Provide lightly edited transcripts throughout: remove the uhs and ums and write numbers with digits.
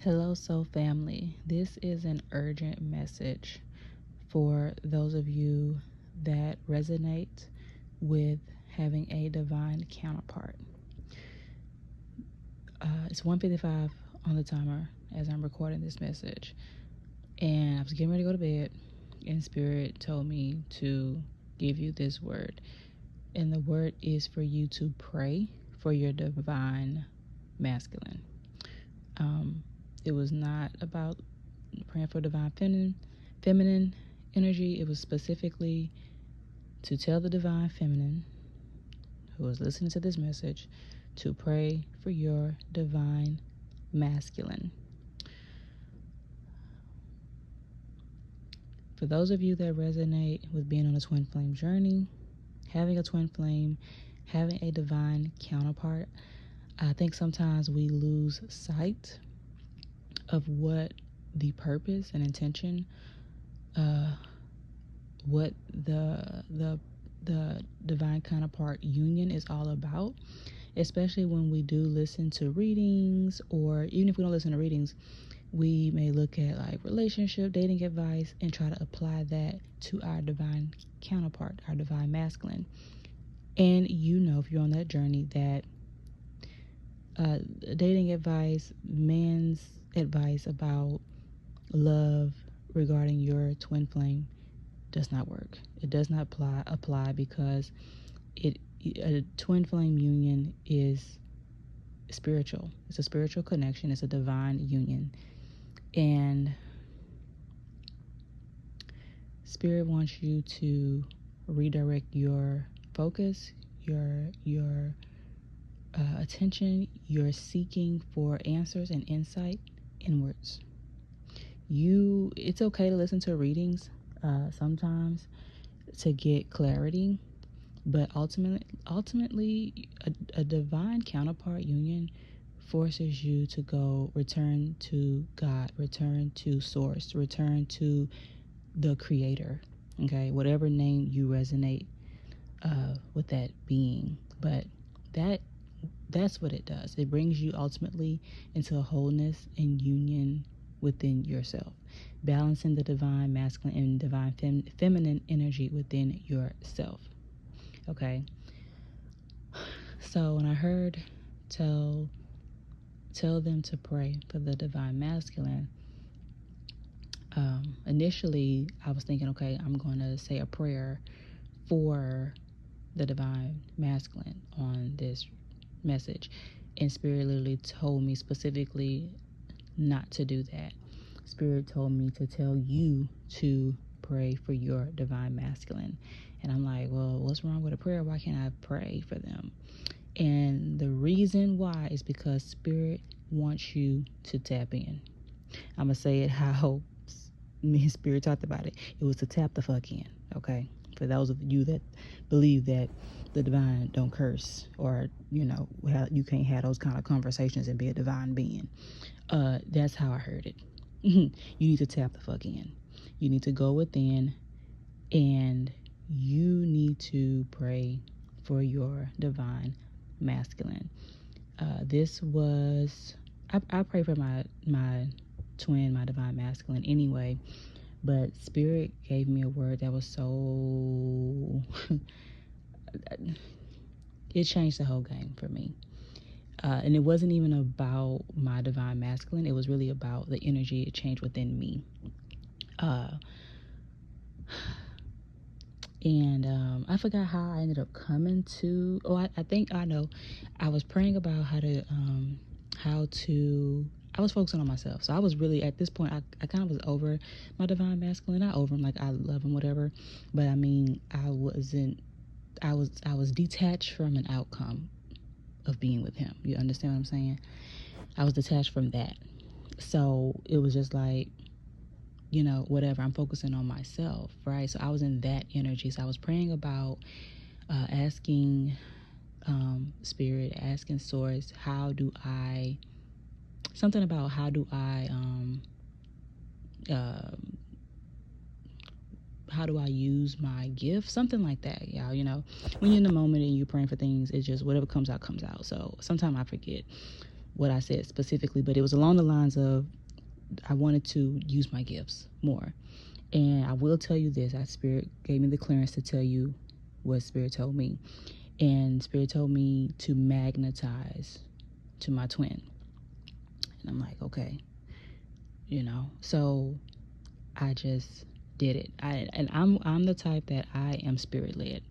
Hello, Soul Family. This is an urgent message for those of you that resonate with having a divine counterpart. It's 1:55 on the timer as I'm recording this message, and I was getting ready to go to bed, and Spirit told me to give you this word, and the word is for you to pray for your divine masculine. It was not about praying for divine feminine energy. It was specifically to tell the divine feminine who is listening to this message to pray for your divine masculine. For those of you that resonate with being on a twin flame journey, having a twin flame, having a divine counterpart, I think sometimes we lose sight of what the purpose and intention, what the divine counterpart union is all about, especially when we do listen to readings, or even if we don't listen to readings, we may look at like relationship, dating advice, and try to apply that to our divine counterpart, our divine masculine. And if you're on that journey, that dating advice, man's advice about love regarding your twin flame does not work. It does not apply because a twin flame union is spiritual. It's a spiritual connection. It's a divine union, and Spirit wants you to redirect your focus, your attention, your seeking for answers and insight inwards. It's okay to listen to readings sometimes to get clarity, but ultimately a divine counterpart union forces you to go return to God, return to source, return to the creator, okay, whatever name you resonate with that being. But that's what it does. It brings you ultimately into a wholeness and union within yourself, balancing the divine masculine and divine feminine energy within yourself. Okay, so when I heard tell them to pray for the divine masculine, initially I was thinking, okay, I'm going to say a prayer for the divine masculine on this message, and Spirit literally told me specifically not to do that. Spirit told me to tell you to pray for your divine masculine. And I'm like, well, what's wrong with a prayer? Why can't I pray for them? And the reason why is because Spirit wants you to tap in. I'm going to say it how me and Spirit talked about it. It was to tap the fuck in, okay? For those of you that believe that the divine don't curse, or, you can't have those kind of conversations and be a divine being. That's how I heard it. You need to tap the fuck in. You need to go within, and you need to pray for your divine masculine. I pray for my twin, my divine masculine anyway, but Spirit gave me a word that was so it changed the whole game for me. And it wasn't even about my divine masculine. It was really about the energy it changed within me. And I forgot how I ended up coming to. I think I know. I was praying about how to. I was focusing on myself, so I was really at this point. I kind of was over my divine masculine. Not over him, like I love him, whatever. But I mean, I wasn't. I was detached from an outcome of being with him. You understand what I'm saying? I was detached from that. So it was just like, whatever, I'm focusing on myself, right? So I was in that energy. So I was praying about asking Spirit, asking Source, how do I use my gift, something like that, y'all. When you're in the moment and you're praying for things, it's just whatever comes out. So sometimes I forget what I said specifically, but it was along the lines of I wanted to use my gifts more. And I will tell you this, Spirit gave me the clearance to tell you what Spirit told me. And Spirit told me to magnetize to my twin. And I'm like, okay, so I just did it. I'm the type that I am Spirit led.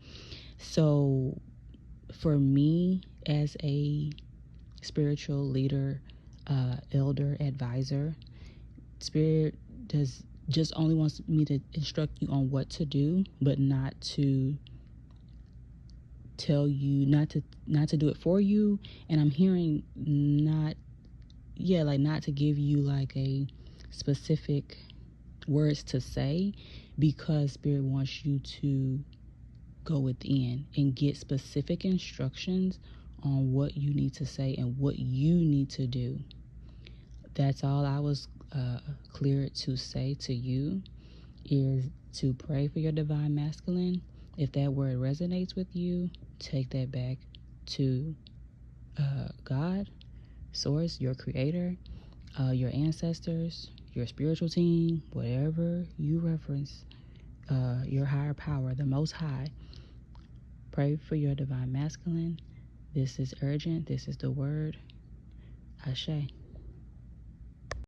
So for me as a spiritual leader, elder, advisor, Spirit just only wants me to instruct you on what to do, but not to tell you not to do it for you. And I'm hearing not to give you like a specific words to say, because Spirit wants you to go within and get specific instructions on what you need to say and what you need to do. That's all I was cleared to say to you, is to pray for your divine masculine. If that word resonates with you, take that back to God, Source, your creator, your ancestors, your spiritual team, whatever you reference, your higher power, the Most High. Pray for your divine masculine. This is urgent. This is the word. Ashe.